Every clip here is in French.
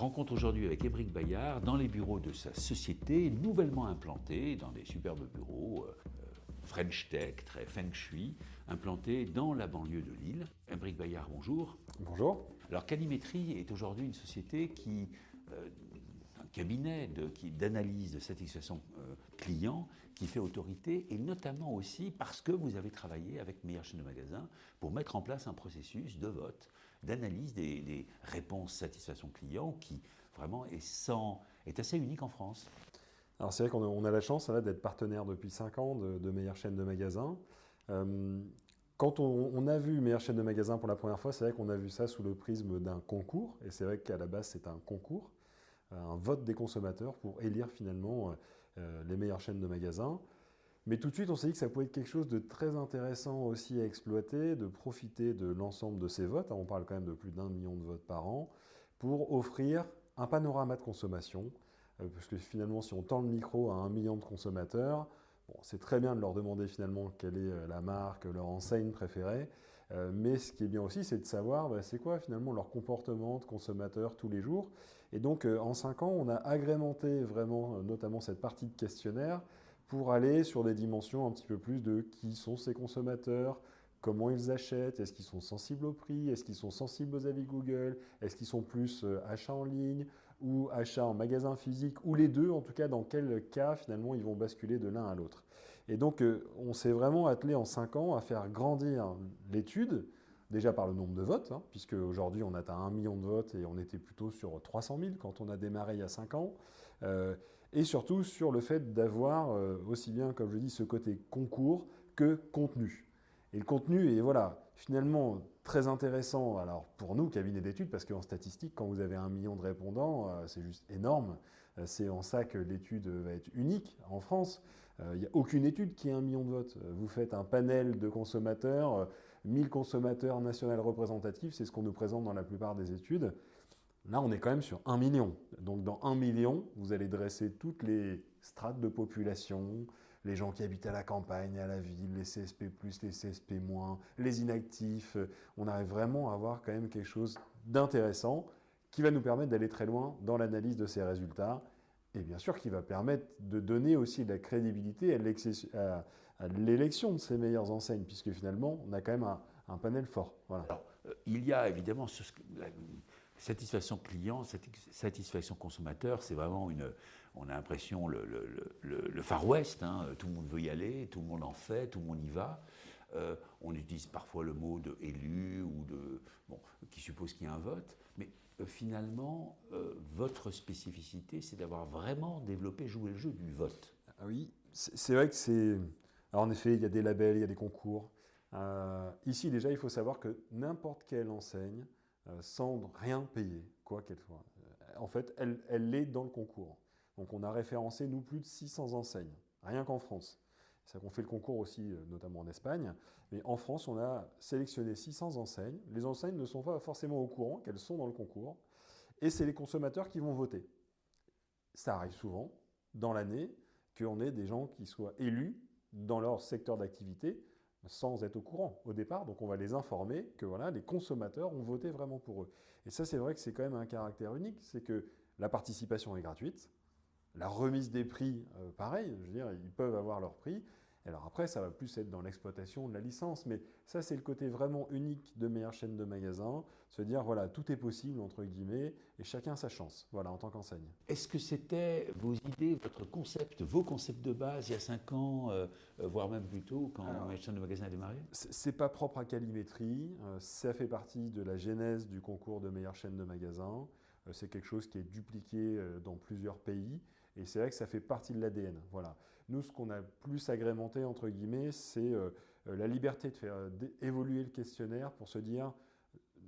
Rencontre aujourd'hui avec Émeric Bayard dans les bureaux de sa société, nouvellement implantée dans des superbes bureaux French Tech, très feng shui, implantés dans la banlieue de Lille. Émeric Bayard, bonjour. Bonjour. Alors Calimétrie est aujourd'hui une société un cabinet d'analyse de satisfaction client qui fait autorité, et notamment aussi parce que vous avez travaillé avec Meilleure Chaîne de Magasins pour mettre en place un processus de vote, d'analyse des réponses satisfaction client qui vraiment est assez unique en France. Alors c'est vrai qu'on a la chance là, d'être partenaire depuis 5 ans de Meilleure Chaîne de Magasins. Quand on a vu Meilleure Chaîne de Magasins pour la première fois, c'est vrai qu'on a vu ça sous le prisme d'un concours, et c'est vrai qu'à la base c'est un concours, un vote des consommateurs pour élire finalement les meilleures chaînes de magasins. Mais tout de suite, on s'est dit que ça pouvait être quelque chose de très intéressant aussi à exploiter, de profiter de l'ensemble de ces votes. On parle quand même de plus d'1 million de votes par an, pour offrir un panorama de consommation. Parce que finalement, si on tend le micro à 1 million de consommateurs, bon, c'est très bien de leur demander finalement quelle est la marque, leur enseigne préférée. Mais ce qui est bien aussi, c'est de savoir c'est quoi finalement leur comportement de consommateur tous les jours. Et donc, en 5 ans, on a agrémenté vraiment, notamment cette partie de questionnaire, pour aller sur des dimensions un petit peu plus de qui sont ces consommateurs, comment ils achètent, est-ce qu'ils sont sensibles au prix, est-ce qu'ils sont sensibles aux avis Google, est-ce qu'ils sont plus achats en ligne ou achats en magasin physique, ou les deux, en tout cas dans quel cas finalement ils vont basculer de l'un à l'autre. Et donc on s'est vraiment attelé en 5 ans à faire grandir l'étude, déjà par le nombre de votes, puisque aujourd'hui on atteint 1 million de votes et on était plutôt sur 300 000 quand on a démarré il y a 5 ans, et surtout sur le fait d'avoir aussi bien, comme je dis, ce côté concours que contenu. Et le contenu est finalement très intéressant alors pour nous, cabinet d'études, parce qu'en statistique, quand vous avez 1 million de répondants, c'est juste énorme. C'est en ça que l'étude va être unique en France. Il n'y a aucune étude qui ait 1 million de votes. Vous faites un panel de consommateurs, 1000 consommateurs nationaux représentatifs, c'est ce qu'on nous présente dans la plupart des études. Là, on est quand même sur 1 million. Donc, dans 1 million, vous allez dresser toutes les strates de population, les gens qui habitent à la campagne, à la ville, les CSP+, les CSP-, les inactifs. On arrive vraiment à avoir quand même quelque chose d'intéressant qui va nous permettre d'aller très loin dans l'analyse de ces résultats. Et bien sûr, qui va permettre de donner aussi de la crédibilité à l'élection de ces meilleures enseignes, puisque finalement, on a quand même un panel fort. Voilà. Alors, il y a évidemment la satisfaction client, satisfaction consommateur, c'est vraiment on a l'impression le Far West, tout le monde veut y aller, tout le monde en fait, tout le monde y va. On utilise parfois le mot de élu ou qui suppose qu'il y a un vote, mais finalement, votre spécificité, c'est d'avoir vraiment développé, joué le jeu du vote. Ah oui, c'est vrai que c'est... Alors en effet, il y a des labels, il y a des concours. Ici, déjà, il faut savoir que n'importe quelle enseigne, sans rien payer, quoi qu'elle soit, en fait, elle est dans le concours. Donc on a référencé, nous, plus de 600 enseignes, rien qu'en France. C'est ça qu'on fait le concours aussi, notamment en Espagne. Mais en France, on a sélectionné 600 enseignes. Les enseignes ne sont pas forcément au courant qu'elles sont dans le concours. Et c'est les consommateurs qui vont voter. Ça arrive souvent, dans l'année, qu'on ait des gens qui soient élus dans leur secteur d'activité sans être au courant au départ. Donc on va les informer que les consommateurs ont voté vraiment pour eux. Et ça, c'est vrai que c'est quand même un caractère unique, c'est que la participation est gratuite, la remise des prix, pareil, je veux dire, ils peuvent avoir leur prix. Alors après, ça va plus être dans l'exploitation de la licence, mais ça, c'est le côté vraiment unique de Meilleure Chaîne de Magasins, se dire, tout est possible, entre guillemets, et chacun sa chance, en tant qu'enseigne. Est-ce que c'était vos idées, vos concepts de base il y a 5 ans, voire même plus tôt, quand Meilleure Chaîne de Magasins a démarré? C'est pas propre à Calimétrie, ça fait partie de la genèse du concours de Meilleure Chaîne de Magasins. C'est quelque chose qui est dupliqué dans plusieurs pays, et c'est vrai que ça fait partie de l'ADN. Voilà. Nous, ce qu'on a plus agrémenté, entre guillemets, c'est la liberté de faire évoluer le questionnaire pour se dire,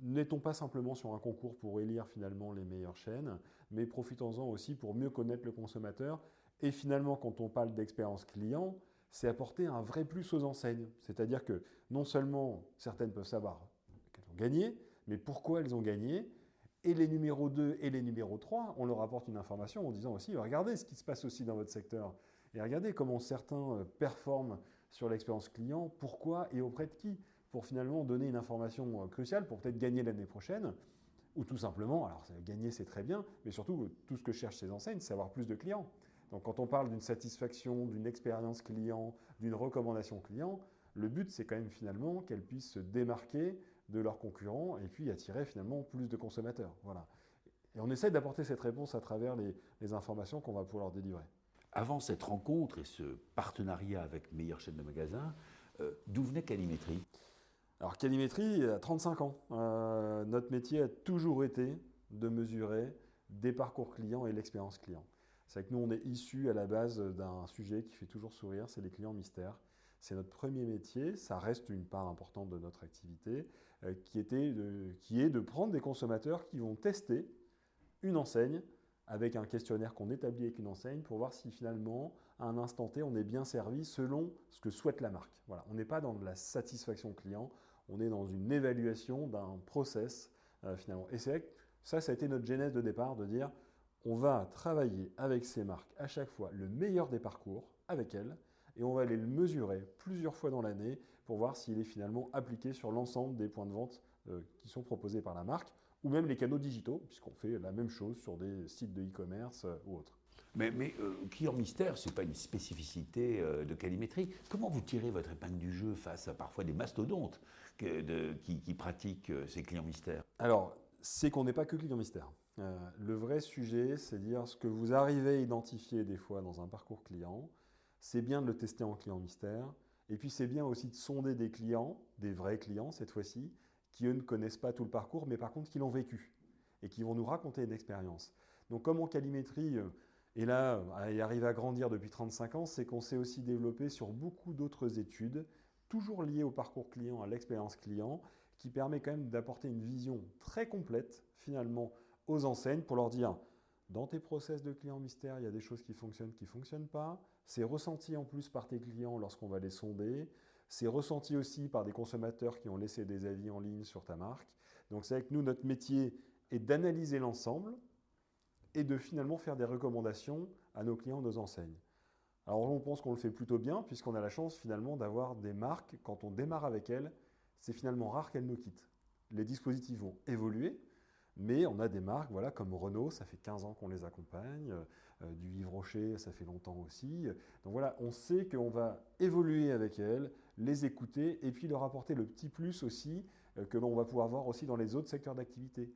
n'étons pas simplement sur un concours pour élire finalement les meilleures chaînes, mais profitons-en aussi pour mieux connaître le consommateur. Et finalement, quand on parle d'expérience client, c'est apporter un vrai plus aux enseignes. C'est-à-dire que non seulement certaines peuvent savoir qu'elles ont gagné, mais pourquoi elles ont gagné. Et les numéros 2 et les numéros 3, on leur apporte une information en disant aussi, regardez ce qui se passe aussi dans votre secteur. Et regardez comment certains performent sur l'expérience client, pourquoi et auprès de qui, pour finalement donner une information cruciale pour peut-être gagner l'année prochaine. Ou tout simplement, alors gagner c'est très bien, mais surtout tout ce que cherchent ces enseignes, c'est avoir plus de clients. Donc quand on parle d'une satisfaction, d'une expérience client, d'une recommandation client, le but c'est quand même finalement qu'elles puissent se démarquer de leurs concurrents et puis attirer finalement plus de consommateurs. Voilà. Et on essaie d'apporter cette réponse à travers les informations qu'on va pouvoir leur délivrer. Avant cette rencontre et ce partenariat avec Meilleure Chaîne de Magasins, d'où venait Qualimétrie? Alors Qualimétrie a 35 ans. Notre métier a toujours été de mesurer des parcours clients et l'expérience client. C'est vrai que nous, on est issus à la base d'un sujet qui fait toujours sourire, c'est les clients mystères. C'est notre premier métier, ça reste une part importante de notre activité, qui est de prendre des consommateurs qui vont tester une enseigne avec un questionnaire qu'on établit avec une enseigne pour voir si finalement, à un instant T, on est bien servi selon ce que souhaite la marque. Voilà. On n'est pas dans de la satisfaction client, on est dans une évaluation d'un process finalement. Et c'est vrai que ça a été notre genèse de départ, de dire on va travailler avec ces marques à chaque fois le meilleur des parcours avec elles, et on va aller le mesurer plusieurs fois dans l'année pour voir s'il est finalement appliqué sur l'ensemble des points de vente qui sont proposés par la marque, ou même les canaux digitaux, puisqu'on fait la même chose sur des sites de e-commerce ou autres. Mais client mystère, ce n'est pas une spécificité de Qualimétrie. Comment vous tirez votre épingle du jeu face à parfois des mastodontes qui pratiquent ces clients mystères? Alors, c'est qu'on n'est pas que client mystère. Le vrai sujet, c'est dire ce que vous arrivez à identifier des fois dans un parcours client, c'est bien de le tester en client mystère, et puis c'est bien aussi de sonder des clients, des vrais clients cette fois-ci, qui eux ne connaissent pas tout le parcours, mais par contre qui l'ont vécu, et qui vont nous raconter une expérience. Donc comme en Qualimétrie est là et arrive à grandir depuis 35 ans, c'est qu'on s'est aussi développé sur beaucoup d'autres études, toujours liées au parcours client, à l'expérience client, qui permet quand même d'apporter une vision très complète finalement aux enseignes pour leur dire dans tes process de clients mystères, il y a des choses qui ne fonctionnent pas. C'est ressenti en plus par tes clients lorsqu'on va les sonder. C'est ressenti aussi par des consommateurs qui ont laissé des avis en ligne sur ta marque. Donc c'est avec nous, notre métier est d'analyser l'ensemble et de finalement faire des recommandations à nos clients, nos enseignes. Alors on pense qu'on le fait plutôt bien puisqu'on a la chance finalement d'avoir des marques, quand on démarre avec elles, c'est finalement rare qu'elles nous quittent. Les dispositifs vont évoluer, mais on a des marques voilà, comme Renault, ça fait 15 ans qu'on les accompagne, du Yves Rocher, ça fait longtemps aussi. Donc voilà, on sait qu'on va évoluer avec elles, les écouter et puis leur apporter le petit plus aussi que l'on va pouvoir voir aussi dans les autres secteurs d'activité.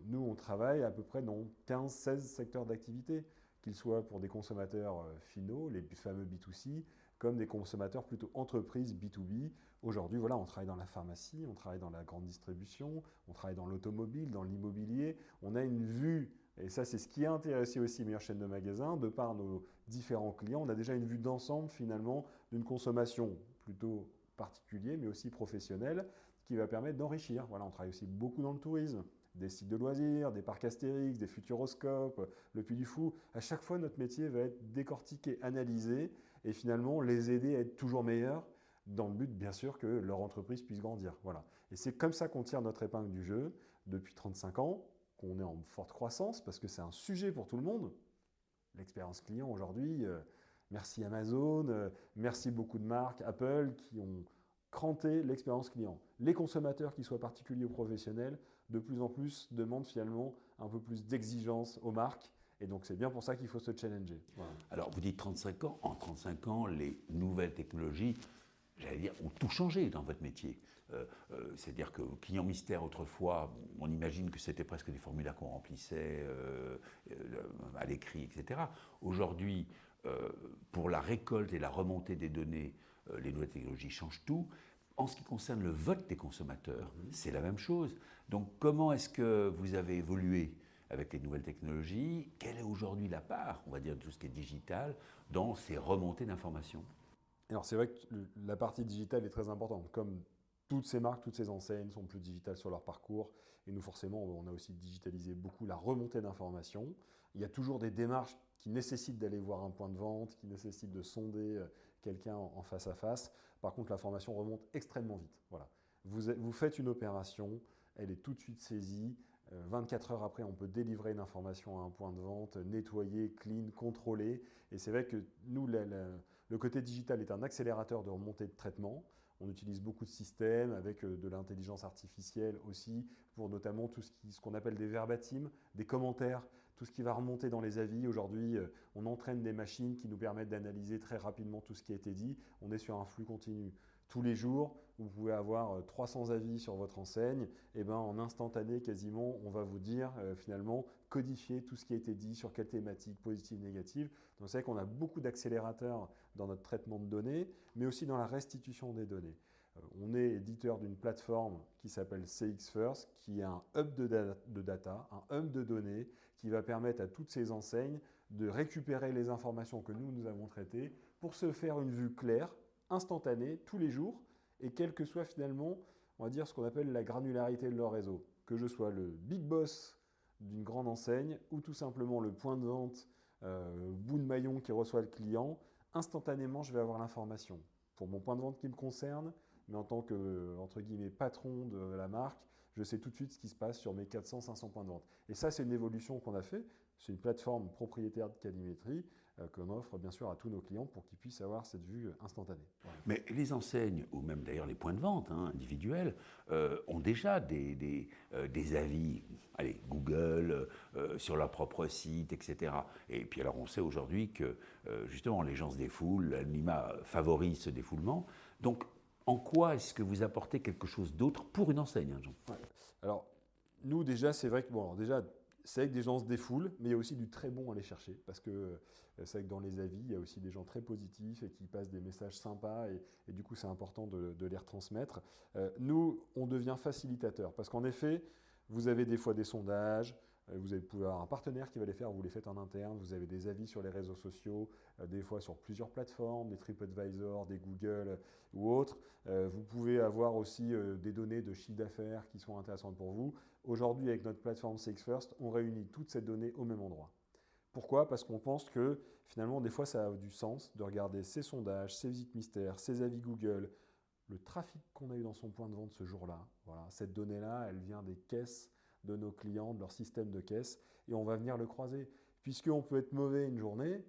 Nous, on travaille à peu près dans 15-16 secteurs d'activité, qu'ils soient pour des consommateurs finaux, les fameux B2C, comme des consommateurs plutôt entreprises B2B. Aujourd'hui, voilà, on travaille dans la pharmacie, on travaille dans la grande distribution, on travaille dans l'automobile, dans l'immobilier. On a une vue, et ça c'est ce qui a intéressé aussi Meilleure Chaîne de Magasins, de par nos différents clients, on a déjà une vue d'ensemble finalement d'une consommation plutôt particulière, mais aussi professionnelle, qui va permettre d'enrichir. Voilà, on travaille aussi beaucoup dans le tourisme, des sites de loisirs, des parcs Astérix, des Futuroscopes, le Puy du Fou. À chaque fois, notre métier va être décortiqué, analysé, et finalement les aider à être toujours meilleurs, dans le but, bien sûr, que leur entreprise puisse grandir. Voilà. Et c'est comme ça qu'on tire notre épingle du jeu depuis 35 ans, qu'on est en forte croissance, parce que c'est un sujet pour tout le monde. L'expérience client aujourd'hui, merci Amazon, merci beaucoup de marques, Apple, qui ont cranté l'expérience client. Les consommateurs, qu'ils soient particuliers ou professionnels, de plus en plus demandent finalement un peu plus d'exigence aux marques. Et donc c'est bien pour ça qu'il faut se challenger. Voilà. Alors vous dites 35 ans, en 35 ans, les nouvelles technologies, j'allais dire, ont tout changé dans votre métier. C'est-à-dire que client mystère, autrefois, on imagine que c'était presque des formulaires qu'on remplissait à l'écrit, etc. Aujourd'hui, pour la récolte et la remontée des données, les nouvelles technologies changent tout. En ce qui concerne le vote des consommateurs, c'est la même chose. Donc comment est-ce que vous avez évolué avec les nouvelles technologies? Quelle est aujourd'hui la part, on va dire, de tout ce qui est digital dans ces remontées d'informations? Alors c'est vrai que la partie digitale est très importante. Comme toutes ces marques, toutes ces enseignes sont plus digitales sur leur parcours. Et nous, forcément, on a aussi digitalisé beaucoup la remontée d'informations. Il y a toujours des démarches qui nécessitent d'aller voir un point de vente, qui nécessitent de sonder quelqu'un en face à face. Par contre, l'information remonte extrêmement vite. Voilà. Vous faites une opération, elle est tout de suite saisie. 24 heures après, on peut délivrer une information à un point de vente, nettoyer, clean, contrôler. Et c'est vrai que nous, le côté digital est un accélérateur de remontée de traitement. On utilise beaucoup de systèmes avec de l'intelligence artificielle aussi pour notamment tout ce qu'on appelle des verbatims, des commentaires, tout ce qui va remonter dans les avis. Aujourd'hui, on entraîne des machines qui nous permettent d'analyser très rapidement tout ce qui a été dit. On est sur un flux continu. Tous les jours, vous pouvez avoir 300 avis sur votre enseigne. Et ben, en instantané, quasiment, on va vous dire finalement codifier tout ce qui a été dit sur quelle thématique, positive, négative. Donc c'est vrai qu'on a beaucoup d'accélérateurs dans notre traitement de données, mais aussi dans la restitution des données. On est éditeur d'une plateforme qui s'appelle CX First, qui est un hub de data, un hub de données, qui va permettre à toutes ces enseignes de récupérer les informations que nous avons traitées pour se faire une vue claire, instantanée, tous les jours, et quel que soit finalement, on va dire, ce qu'on appelle la granularité de leur réseau. Que je sois le big boss d'une grande enseigne ou tout simplement le point de vente, bout de maillon qui reçoit le client, instantanément, je vais avoir l'information. Pour mon point de vente qui me concerne, mais en tant que, entre guillemets, patron de la marque, je sais tout de suite ce qui se passe sur mes 400-500 points de vente. Et ça, c'est une évolution qu'on a fait. C'est une plateforme propriétaire de Calimetri qu'on offre bien sûr à tous nos clients pour qu'ils puissent avoir cette vue instantanée. Voilà. Mais les enseignes, ou même d'ailleurs les points de vente individuels, ont déjà des avis, allez, Google, sur leur propre site, etc. Et puis alors on sait aujourd'hui que justement les gens se défoulent, l'anonymat favorise ce défoulement. Donc en quoi est-ce que vous apportez quelque chose d'autre pour une enseigne, Jean ? Ouais. Alors nous déjà, c'est vrai que c'est vrai que des gens se défoulent, mais il y a aussi du très bon à aller chercher, parce que c'est vrai que dans les avis, il y a aussi des gens très positifs et qui passent des messages sympas, et du coup c'est important de les retransmettre. Nous, on devient facilitateur, parce qu'en effet, vous avez des fois des sondages, vous pouvez avoir un partenaire qui va les faire, vous les faites en interne, vous avez des avis sur les réseaux sociaux, des fois sur plusieurs plateformes, des TripAdvisor, des Google ou autres. Vous pouvez avoir aussi des données de chiffre d'affaires qui sont intéressantes pour vous. Aujourd'hui, avec notre plateforme CX First, on réunit toutes ces données au même endroit. Pourquoi ? Parce qu'on pense que finalement, des fois, ça a du sens de regarder ces sondages, ces visites mystères, ces avis Google, le trafic qu'on a eu dans son point de vente ce jour-là. Voilà, cette donnée-là, elle vient des caisses de nos clients, de leur système de caisse, et on va venir le croiser. Puisqu'on peut être mauvais une journée,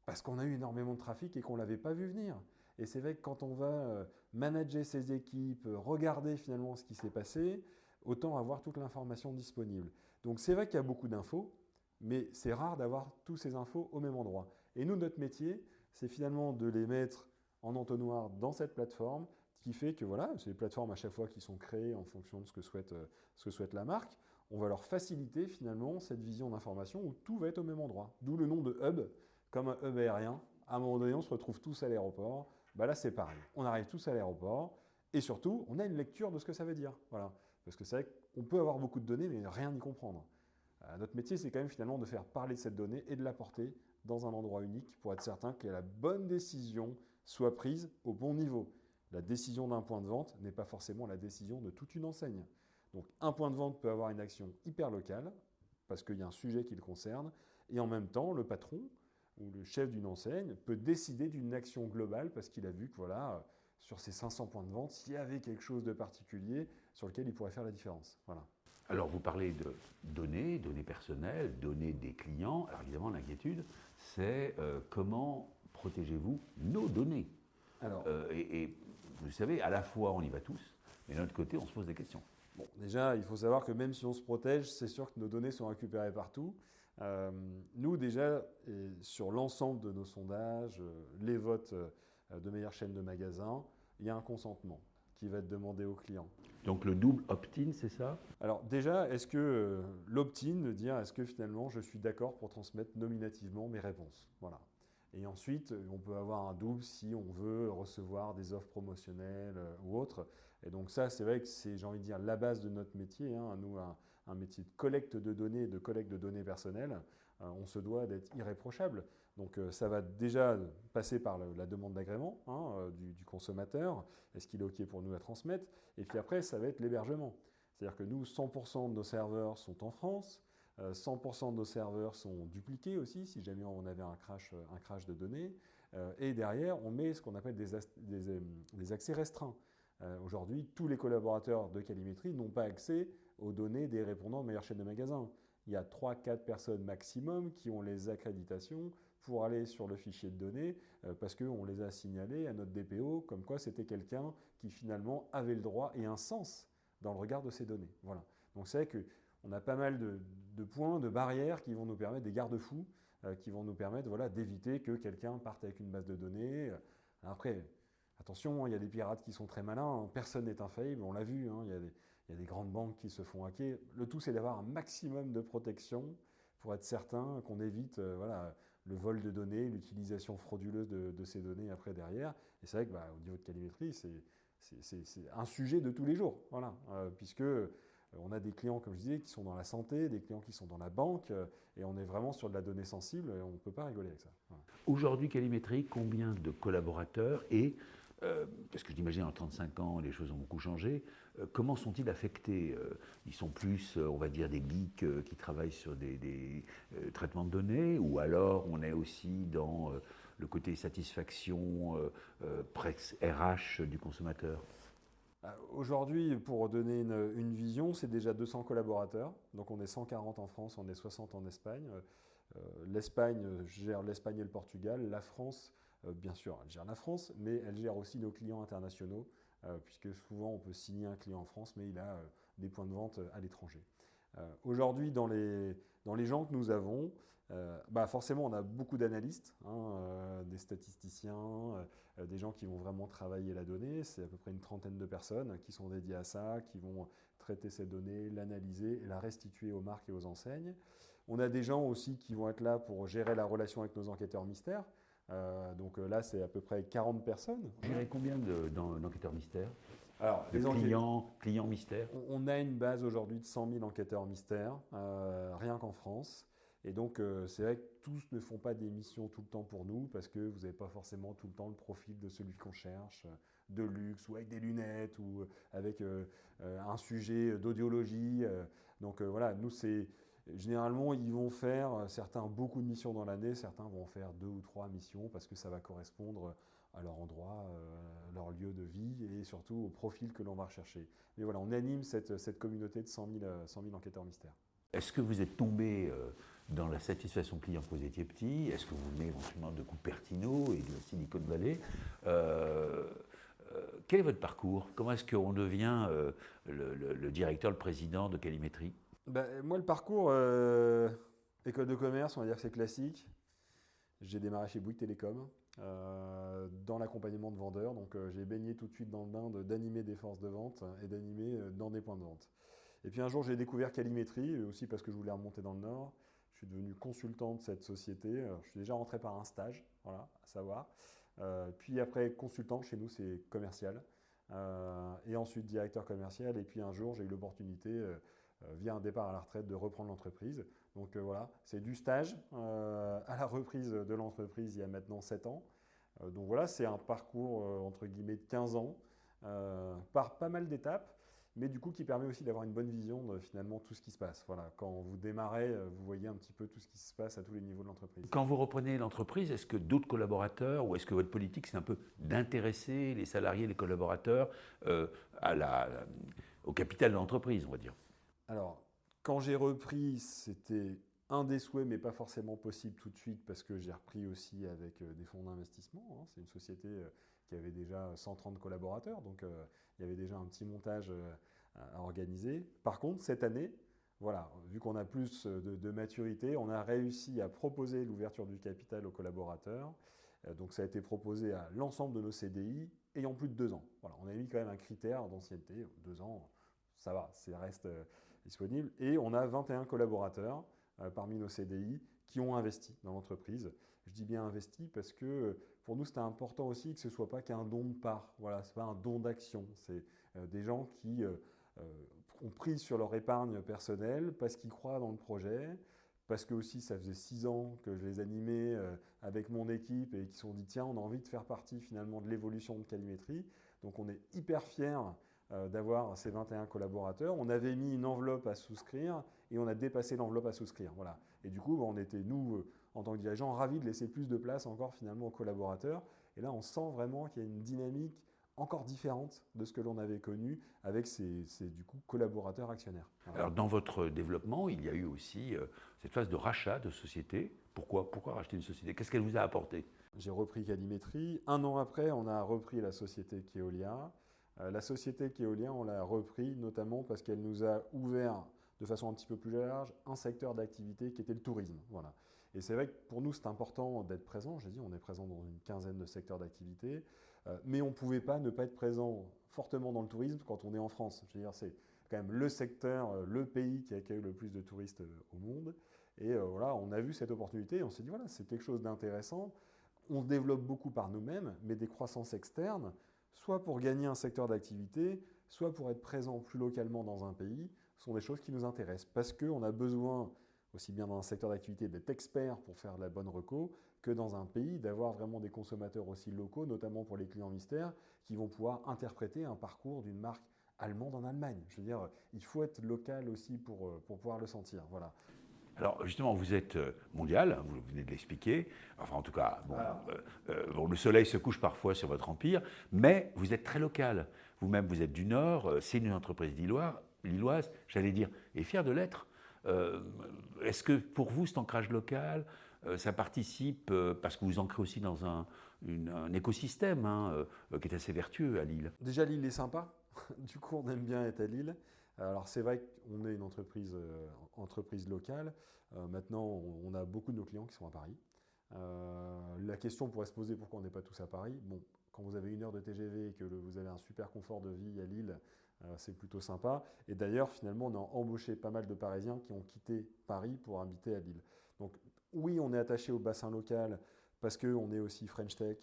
parce qu'on a eu énormément de trafic et qu'on ne l'avait pas vu venir. Et c'est vrai que quand on va manager ses équipes, regarder finalement ce qui s'est passé, autant avoir toute l'information disponible. Donc c'est vrai qu'il y a beaucoup d'infos, mais c'est rare d'avoir toutes ces infos au même endroit. Et nous, notre métier, c'est finalement de les mettre en entonnoir dans cette plateforme, qui fait que voilà, c'est des plateformes à chaque fois qui sont créées en fonction de ce que souhaite la marque. On va leur faciliter finalement cette vision d'information où tout va être au même endroit. D'où le nom de hub, comme un hub aérien. À un moment donné, on se retrouve tous à l'aéroport. Bah là, c'est pareil. On arrive tous à l'aéroport et surtout, on a une lecture de ce que ça veut dire. Voilà. Parce que c'est vrai qu'on peut avoir beaucoup de données, mais rien y comprendre. Notre métier, c'est quand même finalement de faire parler cette donnée et de la porter dans un endroit unique pour être certain que la bonne décision soit prise au bon niveau. La décision d'un point de vente n'est pas forcément la décision de toute une enseigne. Donc un point de vente peut avoir une action hyper locale parce qu'il y a un sujet qui le concerne et en même temps, le patron ou le chef d'une enseigne peut décider d'une action globale parce qu'il a vu que voilà, sur ces 500 points de vente, il y avait quelque chose de particulier sur lequel il pourrait faire la différence. Voilà. Alors vous parlez de données personnelles, données des clients. Alors évidemment l'inquiétude, c'est comment protégez-vous nos données ? Alors, et vous savez, à la fois on y va tous, mais de l'autre côté on se pose des questions. Bon, déjà, il faut savoir que même si on se protège, c'est sûr que nos données sont récupérées partout. Nous, déjà, sur l'ensemble de nos sondages, les votes de meilleure chaîne de magasins, il y a un consentement qui va être demandé aux clients. Donc le double opt-in, c'est ça ? Alors déjà, est-ce que l'opt-in veut dire est-ce que finalement je suis d'accord pour transmettre nominativement mes réponses ? Voilà. Et ensuite, on peut avoir un double si on veut recevoir des offres promotionnelles ou autres. Et donc ça, c'est vrai que c'est, j'ai envie de dire, la base de notre métier. Nous, un métier de collecte de données, de collecte de données personnelles, on se doit d'être irréprochable. Donc ça va déjà passer par la demande d'agrément du consommateur. Est-ce qu'il est OK pour nous la transmettre ? Et puis après, ça va être l'hébergement. C'est-à-dire que nous, 100% de nos serveurs sont en France. 100% de nos serveurs sont dupliqués aussi, si jamais on avait un crash de données. Et derrière, on met ce qu'on appelle des accès restreints. Aujourd'hui, tous les collaborateurs de Calimetri n'ont pas accès aux données des répondants de meilleure chaîne de magasins. Il y a 3-4 personnes maximum qui ont les accréditations pour aller sur le fichier de données parce qu'on les a signalés à notre DPO comme quoi c'était quelqu'un qui finalement avait le droit et un sens dans le regard de ces données. Voilà. Donc c'est vrai qu'on a pas mal de points, de barrières qui vont nous permettre, des garde-fous, qui vont nous permettre voilà, d'éviter que quelqu'un parte avec une base de données. Après, attention, il y a des pirates qui sont très malins, personne n'est infaillible, on l'a vu, il y a des grandes banques qui se font hacker. Le tout, c'est d'avoir un maximum de protection pour être certain qu'on évite voilà, le vol de données, l'utilisation frauduleuse de ces données après derrière. Et c'est vrai que au niveau de Calimetry, c'est un sujet de tous les jours, voilà, puisque on a des clients, comme je disais, qui sont dans la santé, des clients qui sont dans la banque, et on est vraiment sur de la donnée sensible, et on ne peut pas rigoler avec ça. Voilà. Aujourd'hui, Calimetry, combien de collaborateurs et parce que j'imagine en 35 ans, les choses ont beaucoup changé. Comment sont-ils affectés? Ils sont plus, on va dire, des geeks qui travaillent sur des traitements de données, ou alors on est aussi dans le côté satisfaction, presque RH du consommateur? Aujourd'hui, pour donner une vision, c'est déjà 200 collaborateurs. Donc on est 140 en France, on est 60 en Espagne. L'Espagne gère l'Espagne et le Portugal. La France, bien sûr, elle gère la France, mais elle gère aussi nos clients internationaux, puisque souvent on peut signer un client en France, mais il a des points de vente à l'étranger. Aujourd'hui, dans les gens que nous avons, forcément, on a beaucoup d'analystes, des statisticiens, des gens qui vont vraiment travailler la donnée. C'est à peu près une trentaine de personnes qui sont dédiées à ça, qui vont traiter ces données, l'analyser et la restituer aux marques et aux enseignes. On a des gens aussi qui vont être là pour gérer la relation avec nos enquêteurs mystères. Donc là, c'est à peu près 40 personnes. Vous gérez combien d'enquêteurs mystères? Alors, les clients mystères? On a une base aujourd'hui de 100 000 enquêteurs mystères, rien qu'en France. Et donc, c'est vrai que tous ne font pas des missions tout le temps pour nous, parce que vous n'avez pas forcément tout le temps le profil de celui qu'on cherche, de luxe, ou avec des lunettes, ou avec un sujet d'audiologie. Donc voilà, nous, généralement, ils vont faire, certains, beaucoup de missions dans l'année, certains vont faire 2 ou 3 missions, parce que ça va correspondre à leur endroit, leur lieu de vie et surtout au profil que l'on va rechercher. Mais voilà, on anime cette communauté de 100 000 enquêteurs mystères. Est-ce que vous êtes tombé dans la satisfaction client quand vous étiez petit? Est-ce que vous venez éventuellement de Cupertino et de la Silicon Valley? Quel est votre parcours? Comment est-ce qu'on devient le directeur, le président de Calimetry? Moi, le parcours, école de commerce, on va dire que c'est classique. J'ai démarré chez Bouygues Télécom. Dans l'accompagnement de vendeurs. Donc j'ai baigné tout de suite dans le bain d'animer des forces de vente et d'animer dans des points de vente. Et puis un jour j'ai découvert Calimetry, aussi parce que je voulais remonter dans le Nord. Je suis devenu consultant de cette société. Je suis déjà rentré par un stage, voilà, à savoir. Puis après consultant, chez nous c'est commercial. Et ensuite directeur commercial. Et puis un jour j'ai eu l'opportunité, via un départ à la retraite, de reprendre l'entreprise. Donc voilà, c'est du stage à la reprise de l'entreprise il y a maintenant 7 ans. Donc voilà, c'est un parcours entre guillemets de 15 ans, par pas mal d'étapes, mais du coup qui permet aussi d'avoir une bonne vision de finalement tout ce qui se passe. Voilà, quand vous démarrez, vous voyez un petit peu tout ce qui se passe à tous les niveaux de l'entreprise. Quand vous reprenez l'entreprise, est-ce que d'autres collaborateurs, ou est-ce que votre politique c'est un peu d'intéresser les salariés, les collaborateurs au capital de l'entreprise, on va dire? Alors, quand j'ai repris, c'était un des souhaits, mais pas forcément possible tout de suite, parce que j'ai repris aussi avec des fonds d'investissement. C'est une société qui avait déjà 130 collaborateurs, donc il y avait déjà un petit montage à organiser. Par contre, cette année, voilà, vu qu'on a plus de maturité, on a réussi à proposer l'ouverture du capital aux collaborateurs. Donc ça a été proposé à l'ensemble de nos CDI ayant plus de 2 ans. Voilà, on a mis quand même un critère d'ancienneté, 2 ans, ça va, ça reste disponible. Et on a 21 collaborateurs parmi nos CDI qui ont investi dans l'entreprise. Je dis bien investi parce que pour nous, c'était important aussi que ce ne soit pas qu'un don de part. Voilà, ce n'est pas un don d'action. C'est des gens qui ont pris sur leur épargne personnelle parce qu'ils croient dans le projet, parce que aussi ça faisait 6 ans que je les animais avec mon équipe et qui se sont dit tiens, on a envie de faire partie finalement de l'évolution de Calimetry. Donc on est hyper fiers d'avoir ces 21 collaborateurs. On avait mis une enveloppe à souscrire et on a dépassé l'enveloppe à souscrire. Voilà. Et du coup, on était, nous, en tant que dirigeants, ravis de laisser plus de place encore finalement aux collaborateurs. Et là, on sent vraiment qu'il y a une dynamique encore différente de ce que l'on avait connu avec ces du coup collaborateurs actionnaires. Voilà. Alors dans votre développement, il y a eu aussi cette phase de rachat de société. Pourquoi racheter une société? Qu'est-ce qu'elle vous a apporté? J'ai repris Calimétrie. 1 an après, on a repris la société Keolia. La société Keolia, on l'a repris notamment parce qu'elle nous a ouvert de façon un petit peu plus large un secteur d'activité qui était le tourisme. Voilà. Et c'est vrai que pour nous, c'est important d'être présent. J'ai dit, on est présent dans une quinzaine de secteurs d'activité, mais on ne pouvait pas ne pas être présent fortement dans le tourisme quand on est en France. Je veux dire, c'est quand même le secteur, le pays qui accueille le plus de touristes au monde. Et voilà, on a vu cette opportunité et on s'est dit, voilà, c'est quelque chose d'intéressant. On se développe beaucoup par nous-mêmes, mais des croissances externes, soit pour gagner un secteur d'activité, soit pour être présent plus localement dans un pays, sont des choses qui nous intéressent. Parce qu'on a besoin, aussi bien dans un secteur d'activité, d'être expert pour faire la bonne reco, que dans un pays, d'avoir vraiment des consommateurs aussi locaux, notamment pour les clients mystères, qui vont pouvoir interpréter un parcours d'une marque allemande en Allemagne. Je veux dire, il faut être local aussi pour pouvoir le sentir. Voilà. Alors justement, vous êtes mondial, vous venez de l'expliquer, enfin en tout cas, bon, le soleil se couche parfois sur votre empire, mais vous êtes très local. Vous-même, vous êtes du Nord, c'est une entreprise lilloise, j'allais dire, et fière de l'être. Est-ce que pour vous, cet ancrage local, ça participe, parce que vous ancrez aussi dans un écosystème qui est assez vertueux à Lille? Déjà, Lille est sympa. Du coup, on aime bien être à Lille. Alors, c'est vrai qu'on est une entreprise locale. Maintenant, on a beaucoup de nos clients qui sont à Paris. La question pourrait se poser pourquoi on n'est pas tous à Paris. Bon, quand vous avez 1 heure de TGV et que vous avez un super confort de vie à Lille, c'est plutôt sympa. Et d'ailleurs, finalement, on a embauché pas mal de Parisiens qui ont quitté Paris pour habiter à Lille. Donc, oui, on est attaché au bassin local parce qu'on est aussi French Tech.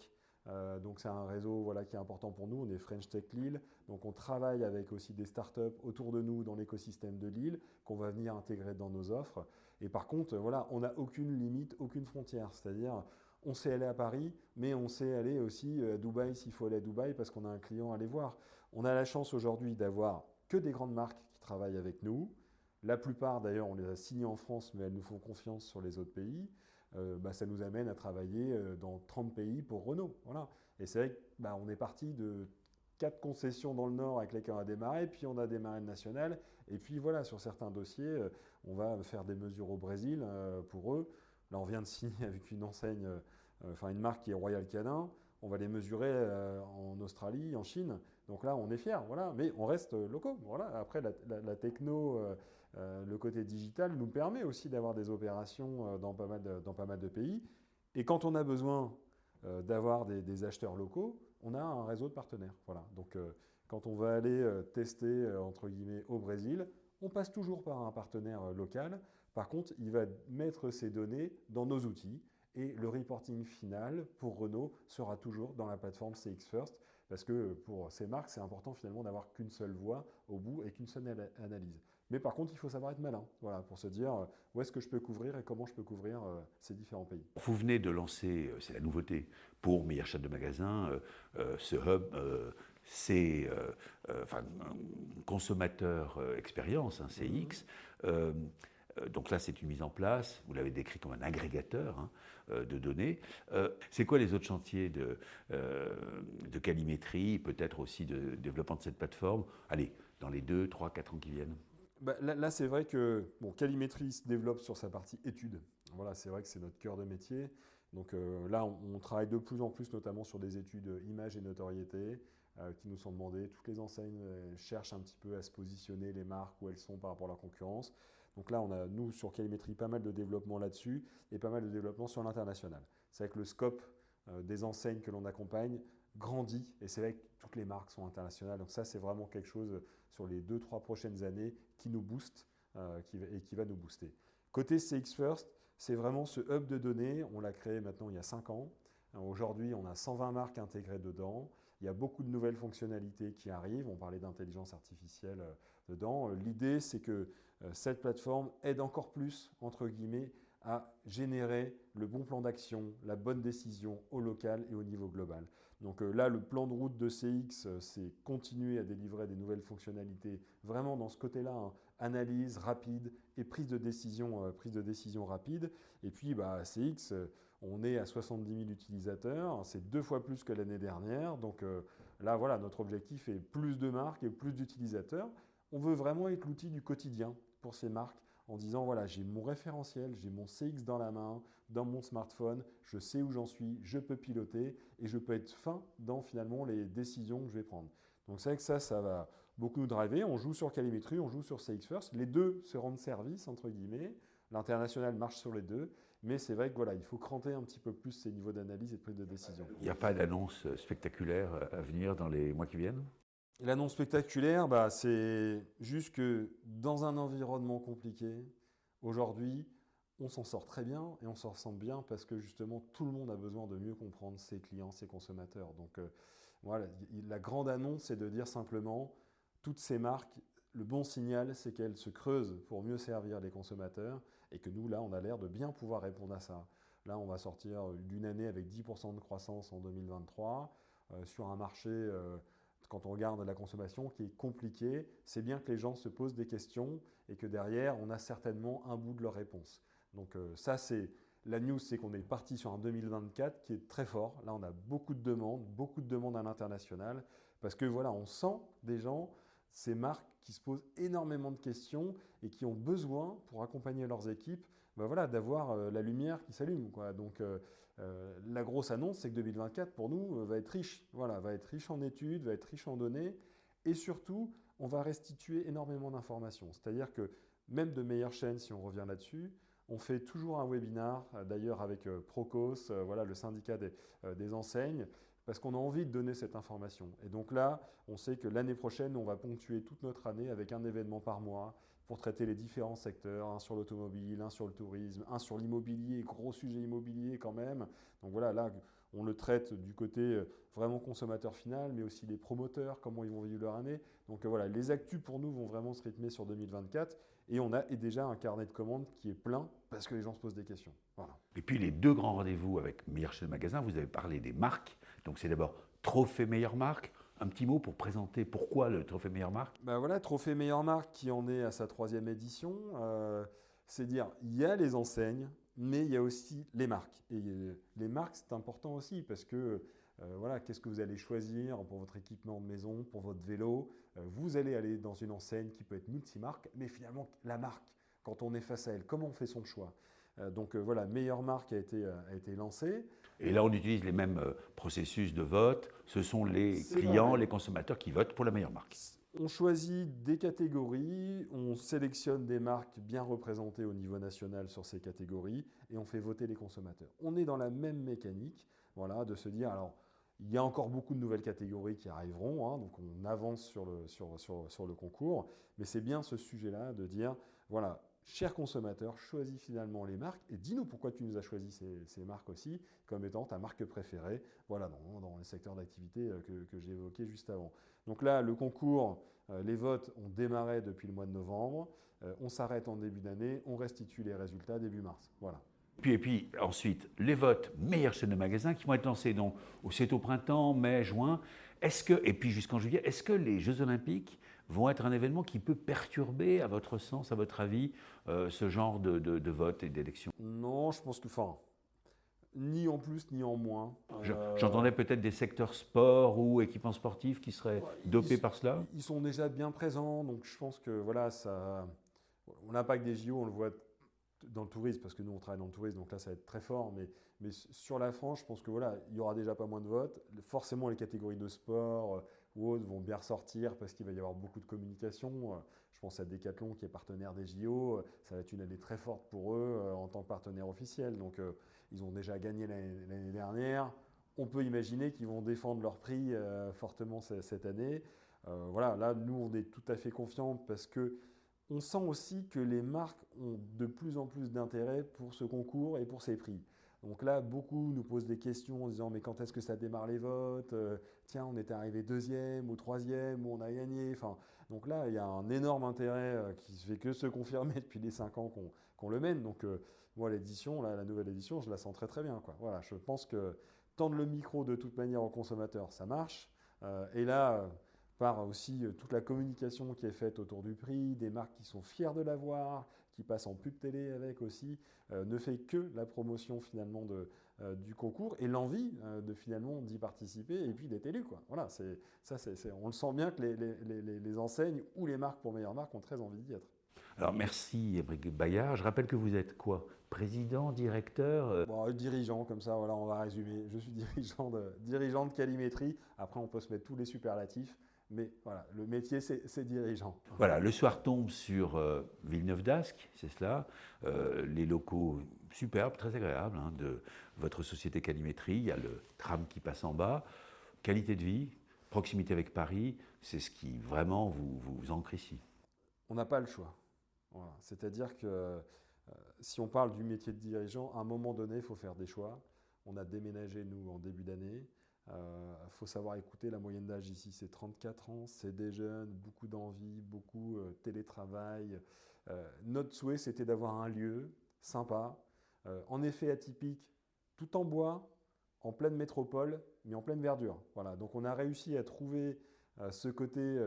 Donc c'est un réseau voilà, qui est important pour nous, on est French Tech Lille, donc on travaille avec aussi des startups autour de nous dans l'écosystème de Lille qu'on va venir intégrer dans nos offres. Et par contre, voilà, on n'a aucune limite, aucune frontière, c'est-à-dire on sait aller à Paris, mais on sait aller aussi à Dubaï s'il faut aller à Dubaï parce qu'on a un client à aller voir. On a la chance aujourd'hui d'avoir que des grandes marques qui travaillent avec nous. La plupart d'ailleurs on les a signés en France, mais elles nous font confiance sur les autres pays. Ça nous amène à travailler dans 30 pays pour Renault. Voilà. Et c'est vrai qu'on est parti de 4 concessions dans le Nord avec lesquelles on a démarré, puis on a démarré le national. Et puis voilà, sur certains dossiers, on va faire des mesures au Brésil pour eux. Là, on vient de signer avec une enseigne, une marque qui est Royal Canin. On va les mesurer en Australie, en Chine. Donc là, on est fiers, voilà. Mais on reste locaux. Voilà. Après, la techno, le côté digital nous permet aussi d'avoir des opérations dans pas mal de pays. Et quand on a besoin d'avoir des acheteurs locaux, on a un réseau de partenaires. Voilà. Donc, quand on va aller tester, entre guillemets, au Brésil, on passe toujours par un partenaire local. Par contre, il va mettre ces données dans nos outils. Et le reporting final pour Renault sera toujours dans la plateforme CX First, parce que pour ces marques, c'est important finalement d'avoir qu'une seule voix au bout et qu'une seule analyse. Mais par contre, il faut savoir être malin, voilà, pour se dire où est-ce que je peux couvrir et comment je peux couvrir ces différents pays. Vous venez de lancer, c'est la nouveauté, pour Meilleur Chef de Magasin, ce hub, c'est un consommateur expérience, CX. Donc là, c'est une mise en place, vous l'avez décrit comme un agrégateur de données. C'est quoi les autres chantiers de Calimétrie, peut-être aussi de développement de cette plateforme? Allez, dans les 2, 3, 4 ans qui viennent. Là, c'est vrai que Calimétrie se développe sur sa partie études. Voilà, c'est vrai que c'est notre cœur de métier. Donc là, on travaille de plus en plus notamment sur des études image et notoriété qui nous sont demandées. Toutes les enseignes cherchent un petit peu à se positionner les marques où elles sont par rapport à la concurrence. Donc là, on a, nous, sur Calimétrie, pas mal de développement là-dessus et pas mal de développement sur l'international. C'est vrai que le scope des enseignes que l'on accompagne grandit et c'est vrai que toutes les marques sont internationales. Donc ça, c'est vraiment quelque chose sur les 2-3 prochaines années qui nous booste et qui va nous booster. Côté CX First, c'est vraiment ce hub de données. On l'a créé maintenant il y a 5 ans. Aujourd'hui, on a 120 marques intégrées dedans. Il y a beaucoup de nouvelles fonctionnalités qui arrivent. On parlait d'intelligence artificielle dedans. L'idée, c'est que cette plateforme aide encore plus, entre guillemets, à générer le bon plan d'action, la bonne décision au local et au niveau global. Donc là, le plan de route de CX, c'est continuer à délivrer des nouvelles fonctionnalités vraiment dans ce côté-là, analyse rapide et prise de décision rapide. Et puis CX, on est à 70 000 utilisateurs, c'est 2 fois plus que l'année dernière. Donc Là, voilà, notre objectif est plus de marques et plus d'utilisateurs. On veut vraiment être l'outil du quotidien pour ces marques en disant, voilà, j'ai mon référentiel, j'ai mon CX dans la main, dans mon smartphone, je sais où j'en suis, je peux piloter et je peux être fin dans finalement les décisions que je vais prendre. Donc c'est vrai que ça va beaucoup nous driver. On joue sur Calimetry, on joue sur CX First. Les deux se rendent service, entre guillemets. L'international marche sur les deux. Mais c'est vrai que voilà, il faut cranter un petit peu plus ces niveaux d'analyse et de prise de décision. Il n'y a pas d'annonce spectaculaire à venir dans les mois qui viennent? L'annonce spectaculaire, c'est juste que dans un environnement compliqué, aujourd'hui, on s'en sort très bien et on s'en sent bien parce que justement, tout le monde a besoin de mieux comprendre ses clients, ses consommateurs. Donc voilà, la grande annonce, c'est de dire simplement, toutes ces marques, le bon signal, c'est qu'elles se creusent pour mieux servir les consommateurs et que nous, là, on a l'air de bien pouvoir répondre à ça. Là, on va sortir d'une année avec 10% de croissance en 2023 sur un marché quand on regarde la consommation qui est compliquée, c'est bien que les gens se posent des questions et que derrière, on a certainement un bout de leur réponse. Donc ça, c'est la news, c'est qu'on est parti sur un 2024 qui est très fort. Là, on a beaucoup de demandes à l'international, parce que voilà, on sent des gens, ces marques qui se posent énormément de questions et qui ont besoin, pour accompagner leurs équipes, voilà, d'avoir la lumière qui s'allume, quoi. Donc la grosse annonce, c'est que 2024, pour nous, va être riche. Voilà, va être riche en études, va être riche en données. Et surtout, on va restituer énormément d'informations. C'est-à-dire que même de meilleures chaînes, si on revient là-dessus, on fait toujours un webinar, d'ailleurs avec Procos, voilà, le syndicat des enseignes, parce qu'on a envie de donner cette information. Et donc là, on sait que l'année prochaine, on va ponctuer toute notre année avec un événement par mois pour traiter les différents secteurs, un sur l'automobile, un sur le tourisme, un sur l'immobilier, gros sujet immobilier quand même. Donc voilà, là, on le traite du côté vraiment consommateur final, mais aussi les promoteurs, comment ils vont vivre leur année. Donc voilà, les actus pour nous vont vraiment se rythmer sur 2024 et on a déjà un carnet de commandes qui est plein parce que les gens se posent des questions. Voilà. Et puis les deux grands rendez-vous avec meilleure chaîne de magasins, vous avez parlé des marques. Donc c'est d'abord Trophée meilleure marque. Un petit mot pour présenter pourquoi le Trophée meilleure marque. Voilà, Trophée meilleure marque qui en est à sa 3e édition. C'est dire, il y a les enseignes, mais il y a aussi les marques. Et les marques, c'est important aussi parce que voilà, qu'est-ce que vous allez choisir pour votre équipement de maison, pour votre vélo. Vous allez aller dans une enseigne qui peut être multimarque, mais finalement, la marque, quand on est face à elle, comment on fait son choix? Donc voilà, meilleure marque a été lancée. Et là, on utilise les mêmes processus de vote. Ce sont les clients, les consommateurs qui votent pour la meilleure marque. On choisit des catégories, on sélectionne des marques bien représentées au niveau national sur ces catégories et on fait voter les consommateurs. On est dans la même mécanique, voilà, de se dire, alors, il y a encore beaucoup de nouvelles catégories qui arriveront, hein, donc on avance sur le concours, mais c'est bien ce sujet-là de dire, voilà, cher consommateur, choisis finalement les marques et dis-nous pourquoi tu nous as choisi ces marques aussi comme étant ta marque préférée, voilà, dans les secteurs d'activité que j'ai évoqués juste avant. Donc là, le concours, les votes ont démarré depuis le mois de novembre, on s'arrête en début d'année, on restitue les résultats début mars, voilà. Et puis ensuite, les votes meilleure chaîne de magasins qui vont être lancés donc c'est au printemps, mai, juin. Et puis jusqu'en juillet, est-ce que les Jeux Olympiques vont être un événement qui peut perturber, à votre sens, à votre avis, ce genre de vote et d'élection? Non, je pense que, ni en plus ni en moins. J'entendais peut-être des secteurs sport ou équipements sportifs qui seraient dopés par cela. Ils sont déjà bien présents, donc je pense que voilà, ça. On n'a pas que des JO, on le voit dans le tourisme, parce que nous on travaille dans le tourisme, donc là ça va être très fort, mais sur la France, je pense que voilà, il y aura déjà pas moins de votes. Forcément, les catégories de sport ou autres vont bien ressortir parce qu'il va y avoir beaucoup de communication. Je pense à Decathlon qui est partenaire des JO, ça va être une année très forte pour eux en tant que partenaire officiel. Donc ils ont déjà gagné l'année dernière. On peut imaginer qu'ils vont défendre leur prix fortement cette année. Voilà, là nous on est tout à fait confiants parce que on sent aussi que les marques ont de plus en plus d'intérêt pour ce concours et pour ces prix. Donc là, beaucoup nous posent des questions en disant mais quand est-ce que ça démarre les votes? Tiens, on était arrivé 2e ou 3e, où on a gagné. Donc là, il y a un énorme intérêt qui ne fait que se confirmer depuis les 5 ans qu'on le mène. Donc moi, l'édition, la nouvelle édition, je la sens très très bien, quoi. Voilà, je pense que tendre le micro de toute manière aux consommateurs, ça marche. Et là, par aussi toute la communication qui est faite autour du prix, des marques qui sont fières de l'avoir, qui passent en pub télé avec aussi, ne fait que la promotion finalement du concours et l'envie de finalement d'y participer et puis d'être élu, quoi. Voilà, on le sent bien que les enseignes ou les marques pour meilleure marque ont très envie d'y être. Alors merci Émeric Bayard. Je rappelle que vous êtes quoi? Président, directeur? Bon, dirigeant, comme ça, voilà, on va résumer. Je suis dirigeant de Qualimétrie. Après, on peut se mettre tous les superlatifs. Mais voilà, le métier, c'est dirigeant. Voilà, le soir tombe sur Villeneuve d'Ascq, c'est cela. Les locaux superbes, très agréables, hein, de votre société Qualimétrie. Il y a le tram qui passe en bas. Qualité de vie, proximité avec Paris, c'est ce qui vraiment vous ancre ici. On n'a pas le choix. Voilà. C'est-à-dire que si on parle du métier de dirigeant, à un moment donné, il faut faire des choix. On a déménagé, nous, en début d'année. Faut savoir écouter, la moyenne d'âge ici, c'est 34 ans. C'est des jeunes, beaucoup d'envie, beaucoup télétravail. Notre souhait, c'était d'avoir un lieu sympa, en effet atypique, tout en bois, en pleine métropole, mais en pleine verdure. Voilà. Donc on a réussi à trouver ce côté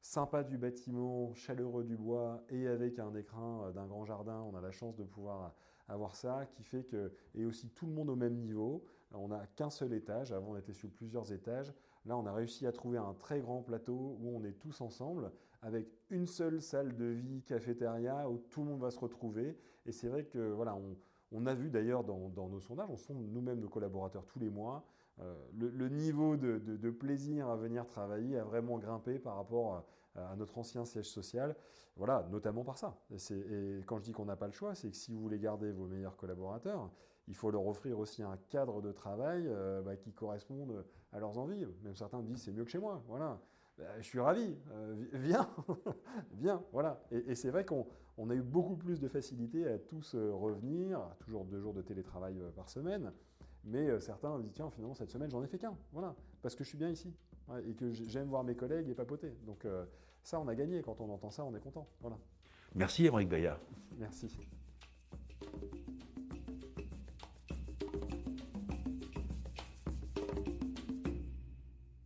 sympa du bâtiment, chaleureux du bois et avec un écrin d'un grand jardin. On a la chance de pouvoir avoir ça qui fait que, et aussi tout le monde au même niveau. On n'a qu'un seul étage, avant on était sur plusieurs étages. Là on a réussi à trouver un très grand plateau où on est tous ensemble avec une seule salle de vie, cafétéria, où tout le monde va se retrouver. Et c'est vrai que voilà, on a vu d'ailleurs dans nos sondages, on sonde nous-mêmes nos collaborateurs tous les mois, le niveau de plaisir à venir travailler a vraiment grimpé par rapport à notre ancien siège social, voilà, notamment par ça. Et quand je dis qu'on n'a pas le choix, c'est que si vous voulez garder vos meilleurs collaborateurs, il faut leur offrir aussi un cadre de travail qui corresponde à leurs envies. Même certains me disent c'est mieux que chez moi, voilà. Je suis ravi, viens, viens, voilà. Et c'est vrai qu'on a eu beaucoup plus de facilité à tous revenir, toujours 2 jours de télétravail par semaine, mais certains ont dit tiens, finalement cette semaine j'en ai fait qu'un, voilà, parce que je suis bien ici, ouais, et que j'aime voir mes collègues et papoter. Donc ça on a gagné, quand on entend ça on est content, voilà. Merci Émeric Bayard. Merci.